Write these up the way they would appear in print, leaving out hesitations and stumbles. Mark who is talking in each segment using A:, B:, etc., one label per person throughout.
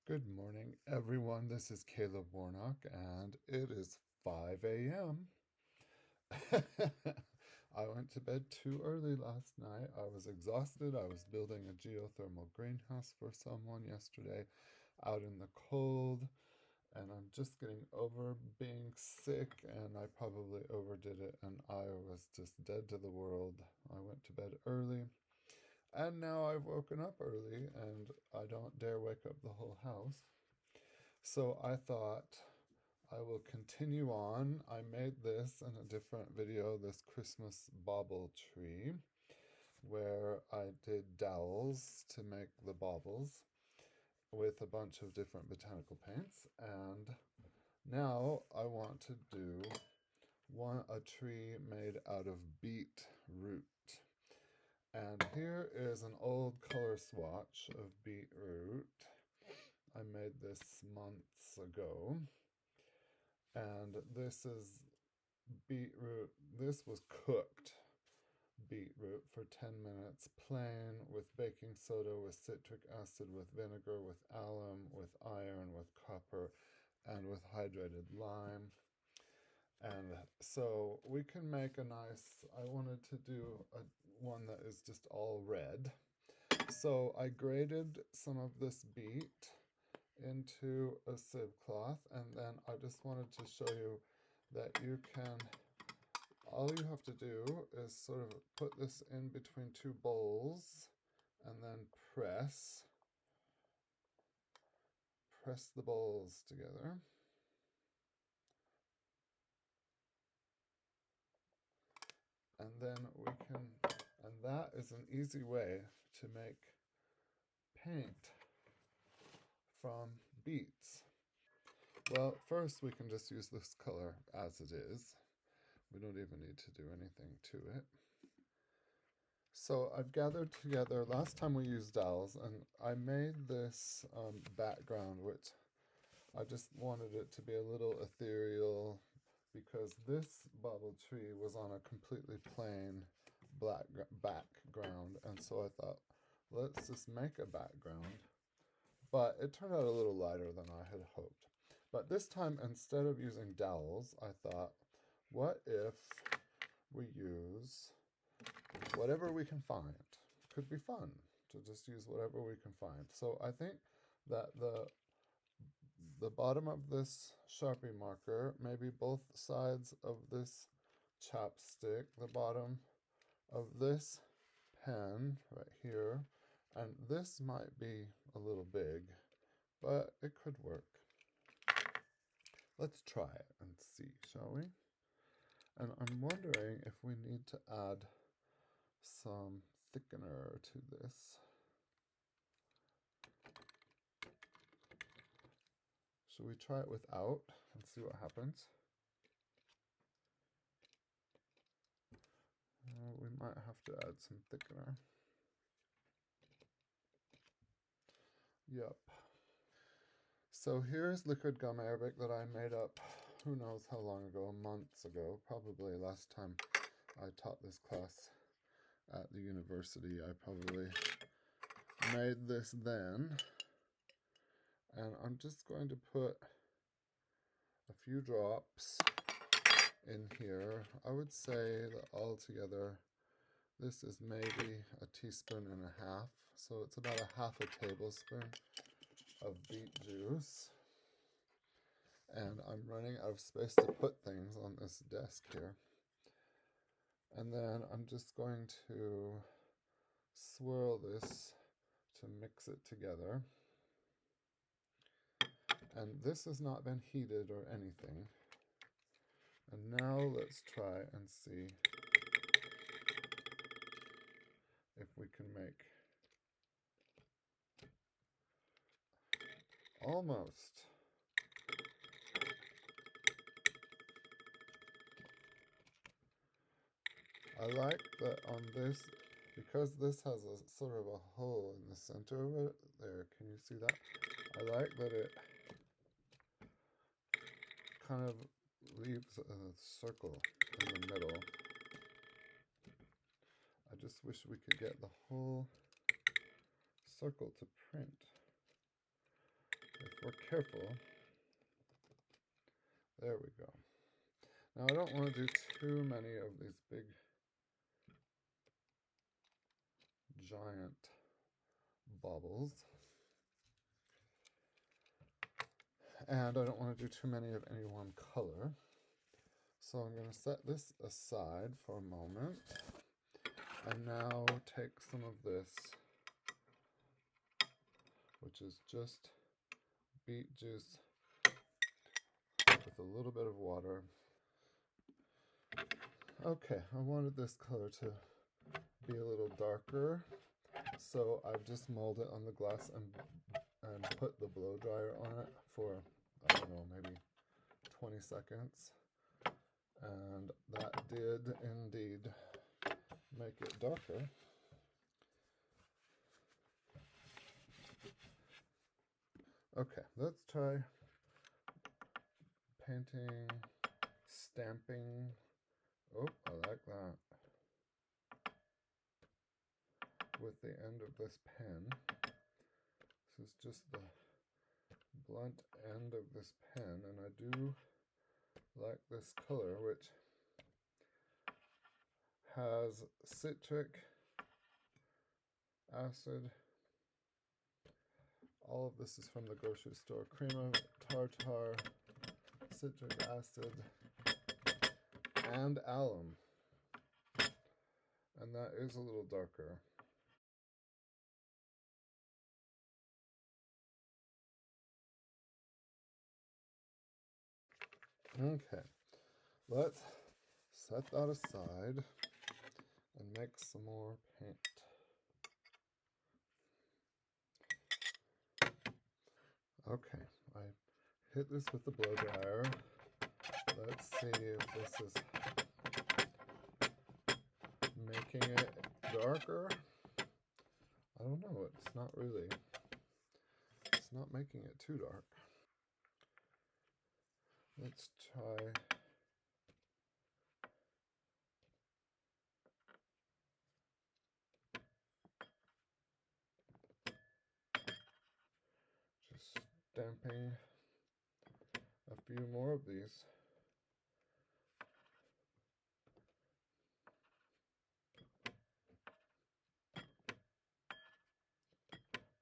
A: Good morning, everyone. This is Caleb Warnock, and it is 5 a.m. I went to bed too early last night. I was exhausted. I was building a geothermal greenhouse for someone yesterday out in the cold, and I'm just getting over being sick, and I probably overdid it, and I was just dead to the world. I went to bed early. And now I've woken up early and I don't dare wake up the whole house. So I thought I will continue on. I made this in a different video, this Christmas bauble tree, where I did dowels to make the baubles with a bunch of different botanical paints. And now I want to do a tree made out of beetroot. And here is an old color swatch of beetroot. I made this months ago. And this is beetroot. This was cooked beetroot for 10 minutes, plain, with baking soda, with citric acid, with vinegar, with alum, with iron, with copper, and with hydrated lime. And so we can make a nice, I wanted to do one that is just all red. So I grated some of this beet into a sieve cloth, and then I just wanted to show you that you can, all you have to do is sort of put this in between two bowls and then press the bowls together. And then we can, and that is an easy way to make paint from beets. Well, first we can just use this color as it is. We don't even need to do anything to it. So I've gathered together, last time we used dowels, and I made this background, which I just wanted it to be a little ethereal, because this bauble tree was on a completely plain black background, and so I thought, let's just make a background. But it turned out a little lighter than I had hoped. But this time, instead of using dowels, I thought, what if we use whatever we can find? Could be fun to just use whatever we can find. So I think that the bottom of this Sharpie marker, maybe both sides of this chapstick, the bottom of this pen right here, and this might be a little big, but it could work. Let's try it and see, shall we? And I'm wondering if we need to add some thickener to this. Should we try it without and see what happens? We might have to add some thickener. Yep. So here's liquid gum arabic that I made up, who knows how long ago, months ago, probably last time I taught this class at the university. I probably made this then. And I'm just going to put a few drops in here. I would say that altogether this is maybe a teaspoon and a half. So it's about a half a tablespoon of beet juice. And I'm running out of space to put things on this desk here. And then I'm just going to swirl this to mix it together. And this has not been heated or anything. And now let's try and see if we can make almost. I like that on this, because this has a sort of a hole in the center of it. There, can you see that? I like that it kind of leaves a circle in the middle. I just wish we could get the whole circle to print. if we're careful. There we go. Now I don't want to do too many of these big, giant baubles. And I don't want to do too many of any one color. So I'm going to set this aside for a moment. And now take some of this, which is just beet juice with a little bit of water. Okay, I wanted this color to be a little darker, so I've just molded it on the glass and put the blow dryer on it for, I don't know, maybe 20 seconds. And that did indeed make it darker. Okay, let's try painting, stamping. Oh, I like that. With the end of this pen. This is just the blunt end of this pen, and I do like this color, which has citric acid. All of this is from the grocery store. Cream of tartar, citric acid, and alum. And that is a little darker. Okay, let's set that aside and make some more paint. Okay, I hit this with the blow dryer. Let's see if this is making it darker. I don't know, it's not really. It's not making it too dark. Let's try just stamping a few more of these.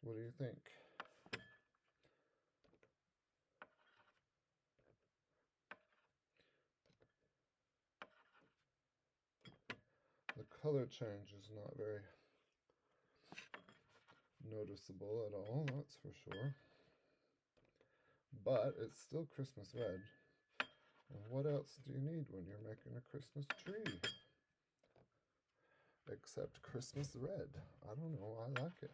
A: What do you think? The color change is not very noticeable at all, that's for sure. But it's still Christmas red. And what else do you need when you're making a Christmas tree? Except Christmas red. I don't know, I like it.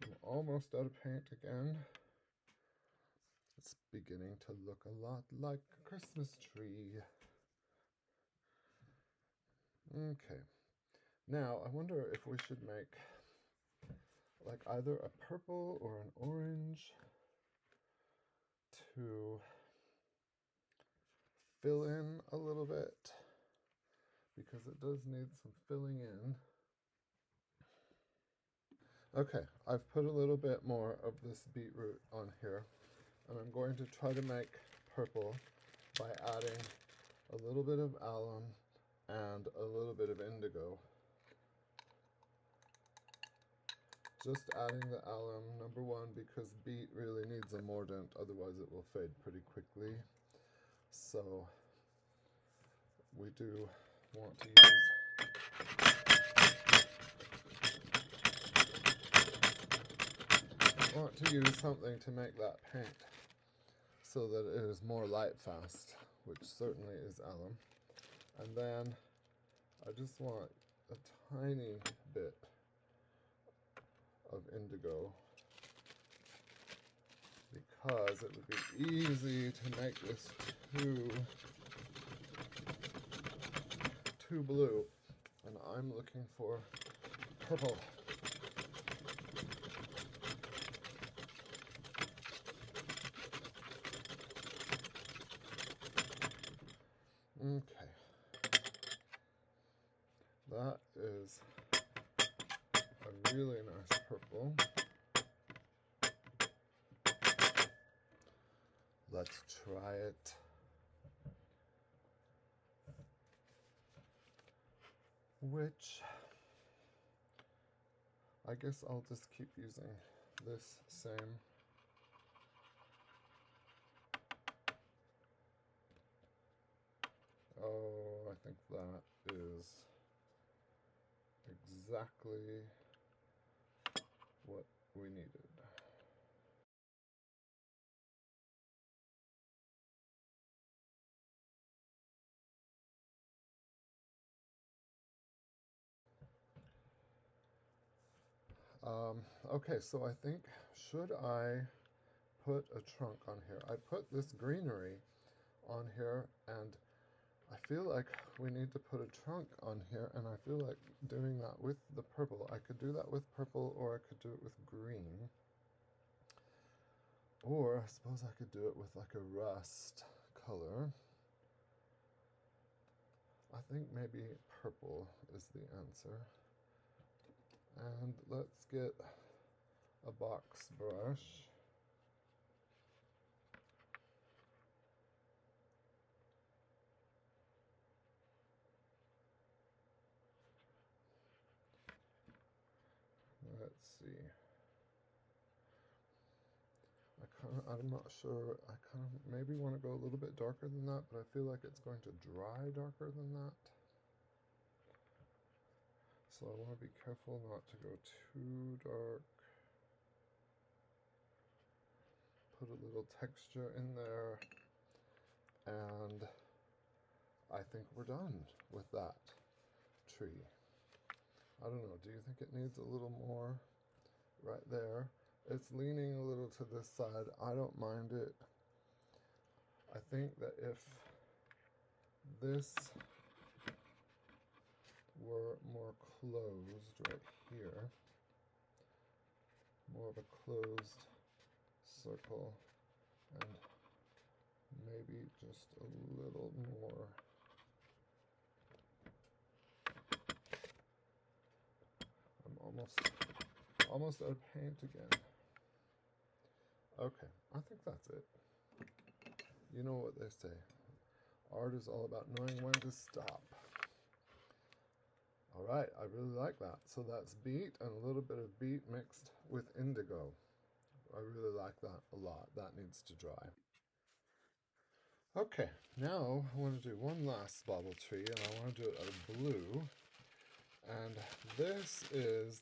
A: I'm almost out of paint again. It's beginning to look a lot like a Christmas tree. Okay, now I wonder if we should make like either a purple or an orange to fill in a little bit, because it does need some filling in. Okay, I've put a little bit more of this beetroot on here, and I'm going to try to make purple by adding a little bit of alum and a little bit of indigo. Just adding the alum, number one, because beet really needs a mordant, otherwise it will fade pretty quickly. So we do want to use something to make that paint so that it is more light fast, which certainly is alum. And then I just want a tiny bit of indigo, because it would be easy to make this too blue, and I'm looking for purple. Okay, that is a really nice purple. Let's try it. Which, I guess I'll just keep using this same. Oh, I think that is exactly what we needed. Okay, so I think, should I put a trunk on here? I put this greenery on here, and I feel like we need to put a trunk on here, and I feel like doing that with the purple. I could do that with purple, or I could do it with green. Or I suppose I could do it with like a rust color. I think maybe purple is the answer. And let's get a box brush. Let's see. I'm not sure. I kind of maybe want to go a little bit darker than that, but I feel like it's going to dry darker than that. So I want to be careful not to go too dark. Put a little texture in there, and I think we're done with that tree. I don't know, do you think it needs a little more right there? It's leaning a little to this side. I don't mind it. I think that if this were more closed right here, more of a closed circle, and maybe just a little more. I'm almost out of paint again. Okay, I think that's it. You know what they say. Art is all about knowing when to stop. All right, I really like that. So that's beet and a little bit of beet mixed with indigo. I really like that a lot. That needs to dry. Okay, now I want to do one last bauble tree, and I want to do it a blue. And this is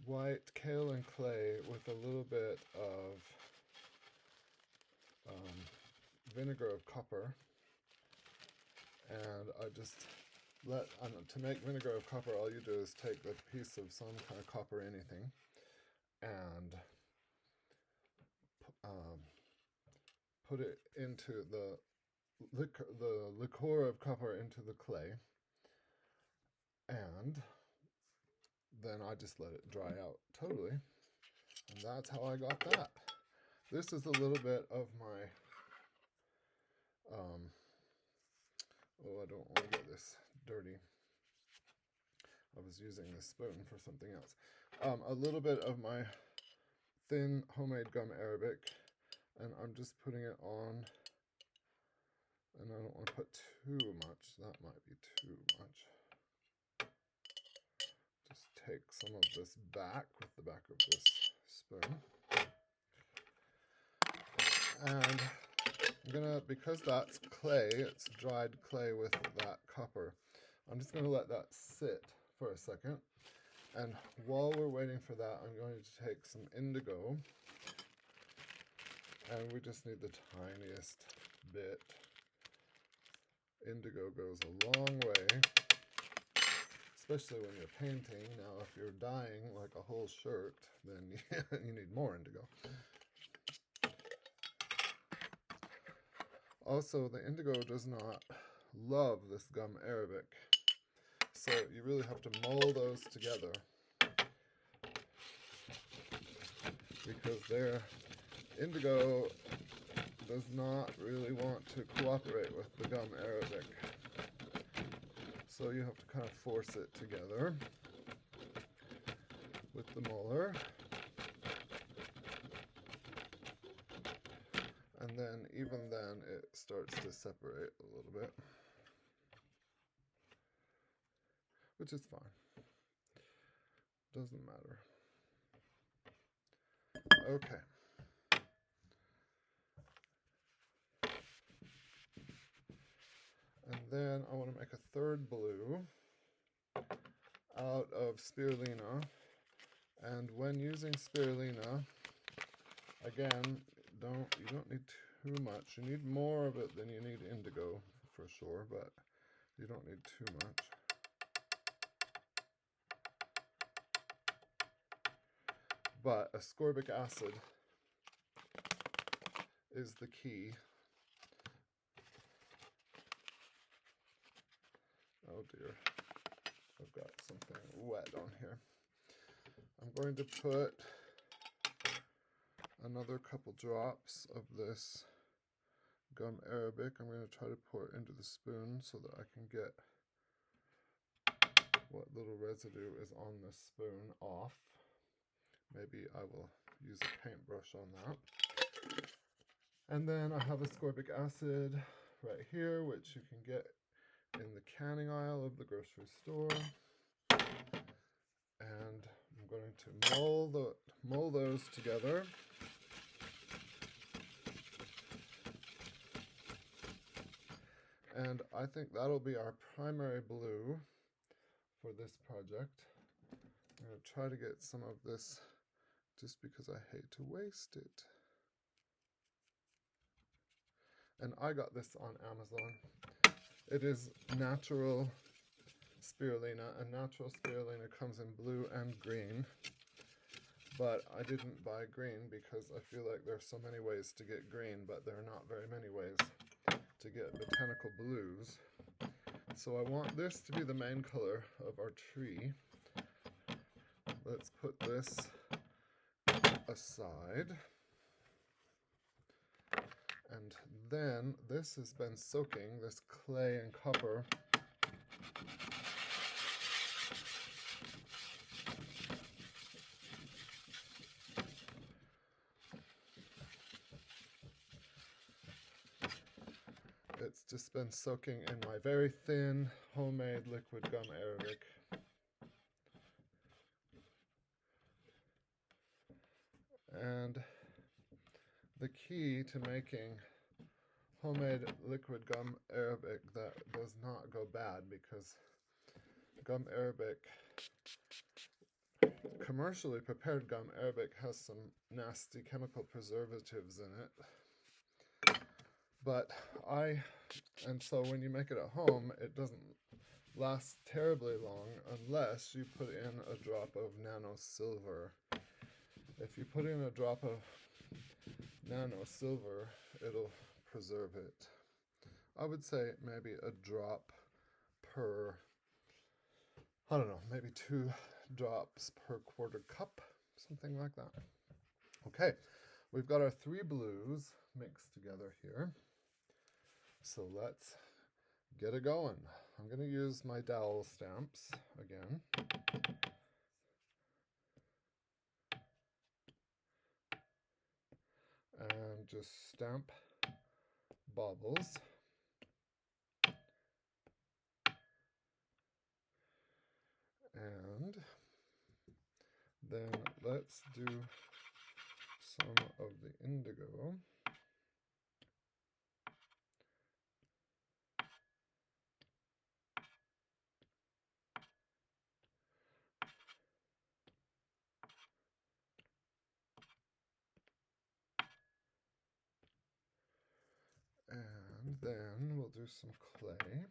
A: white kaolin clay with a little bit of vinegar of copper. And I just to make vinegar of copper, all you do is take a piece of some kind of copper anything and put it into the liqueur of copper into the clay, and then I just let it dry out totally, and that's how I got that. This is a little bit of my oh, I don't want to get this dirty. I was using this spoon for something else. A little bit of my thin homemade gum arabic, and I'm just putting it on, and I don't want to put too much. That might be too much. Just take some of this back with the back of this spoon. And I'm gonna, because that's clay, it's dried clay with that copper, I'm just gonna let that sit for a second. And while we're waiting for that, I'm going to take some indigo, and we just need the tiniest bit. Indigo goes a long way, especially when you're painting. Now, if you're dyeing like a whole shirt, then you need more indigo. Also, the indigo does not love this gum arabic, so you really have to mull those together, because their indigo does not really want to cooperate with the gum arabic. So you have to kind of force it together with the molar. And then, even then, it starts to separate a little bit, which is fine. Doesn't matter. Okay. And then I want to make a third blue out of spirulina. And when using spirulina, again, you don't need too much. You need more of it than you need indigo for sure, but you don't need too much. But ascorbic acid is the key. Oh dear, I've got something wet on here. I'm going to put another couple drops of this gum arabic. I'm going to try to pour it into the spoon so that I can get what little residue is on this spoon off. Maybe I will use a paintbrush on that. And then I have ascorbic acid right here, which you can get in the canning aisle of the grocery store. And I'm going to mull those together. And I think that'll be our primary blue for this project. I'm going to try to get some of this just because I hate to waste it. And I got this on Amazon. It is natural spirulina, and natural spirulina comes in blue and green. But I didn't buy green because I feel like there's so many ways to get green, but there are not very many ways to get botanical blues. So I want this to be the main color of our tree. Let's put this aside. And then this has been soaking, this clay and copper. It's just been soaking in my very thin homemade liquid gum arabic. And the key to making homemade liquid gum arabic that does not go bad, because gum arabic, commercially prepared gum arabic, has some nasty chemical preservatives in it. And so when you make it at home, it doesn't last terribly long unless you put in a drop of nano silver. If you put in a drop of nano silver, it'll preserve it. I would say maybe a drop per, I don't know, maybe 2 drops per quarter cup, something like that. Okay, we've got our 3 blues mixed together here. So let's get it going. I'm going to use my dowel stamps again. And just stamp baubles. And then let's do some of the indigo. And then we'll do some clay.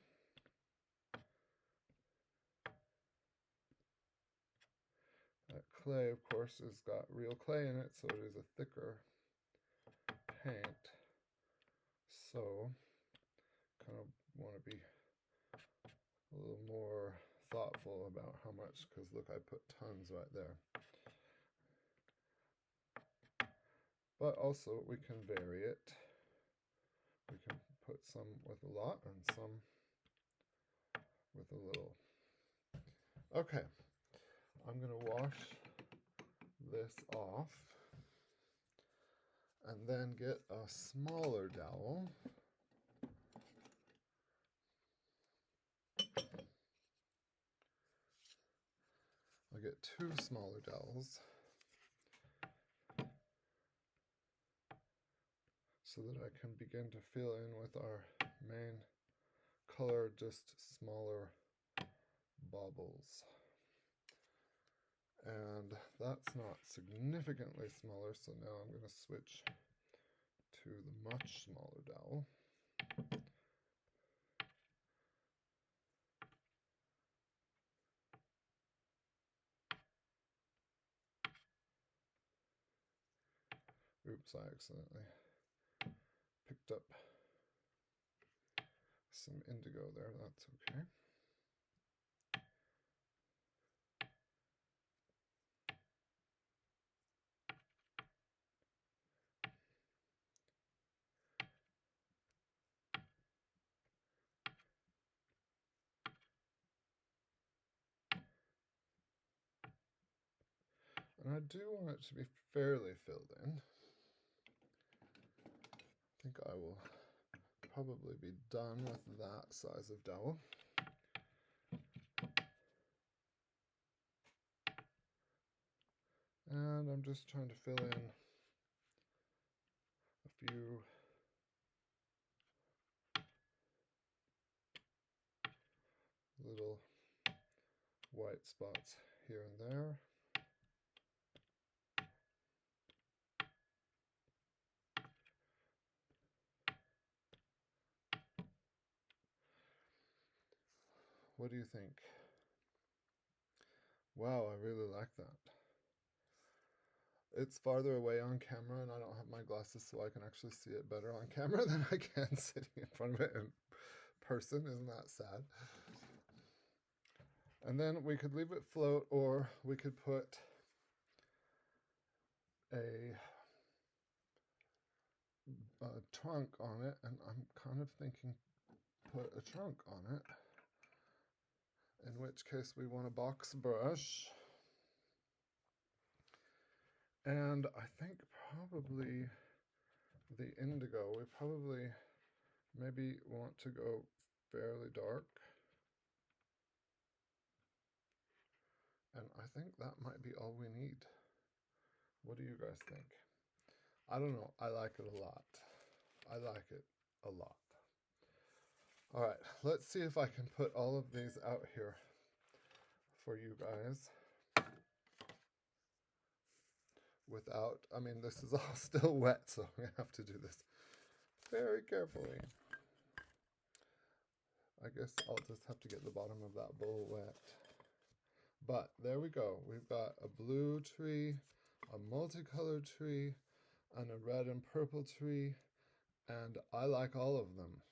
A: That clay, of course, has got real clay in it, so it is a thicker paint. So, kind of want to be a little more thoughtful about how much, because look, I put tons right there. But also, we can vary it. We can put some with a lot and some with a little. Okay, I'm going to wash this off and then get a smaller dowel. I'll get 2 smaller dowels so that I can begin to fill in with our main color, just smaller baubles. And that's not significantly smaller, so now I'm going to switch to the much smaller dowel. Oops, I accidentally picked up some indigo there, that's okay. And I do want it to be fairly filled in. I think I will probably be done with that size of dowel. And I'm just trying to fill in a few little white spots here and there. What do you think? Wow, I really like that. It's farther away on camera and I don't have my glasses so I can actually see it better on camera than I can sitting in front of it in person. Isn't that sad? And then we could leave it float, or we could put a trunk on it, and I'm kind of thinking put a trunk on it, in which case we want a box brush. And I think probably the indigo, we probably maybe want to go fairly dark. And I think that might be all we need. What do you guys think? I don't know. I like it a lot. I like it a lot. All right, let's see if I can put all of these out here for you guys without, I mean, this is all still wet, so I'm gonna have to do this very carefully. I guess I'll just have to get the bottom of that bowl wet. But there we go. We've got a blue tree, a multicolored tree, and a red and purple tree, and I like all of them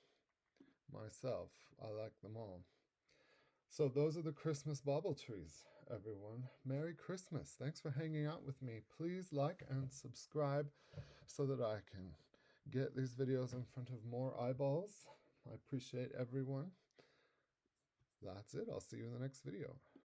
A: myself. I like them all. So those are the Christmas bauble trees, everyone. Merry Christmas. Thanks for hanging out with me. Please like and subscribe so that I can get these videos in front of more eyeballs. I appreciate everyone. That's it. I'll see you in the next video.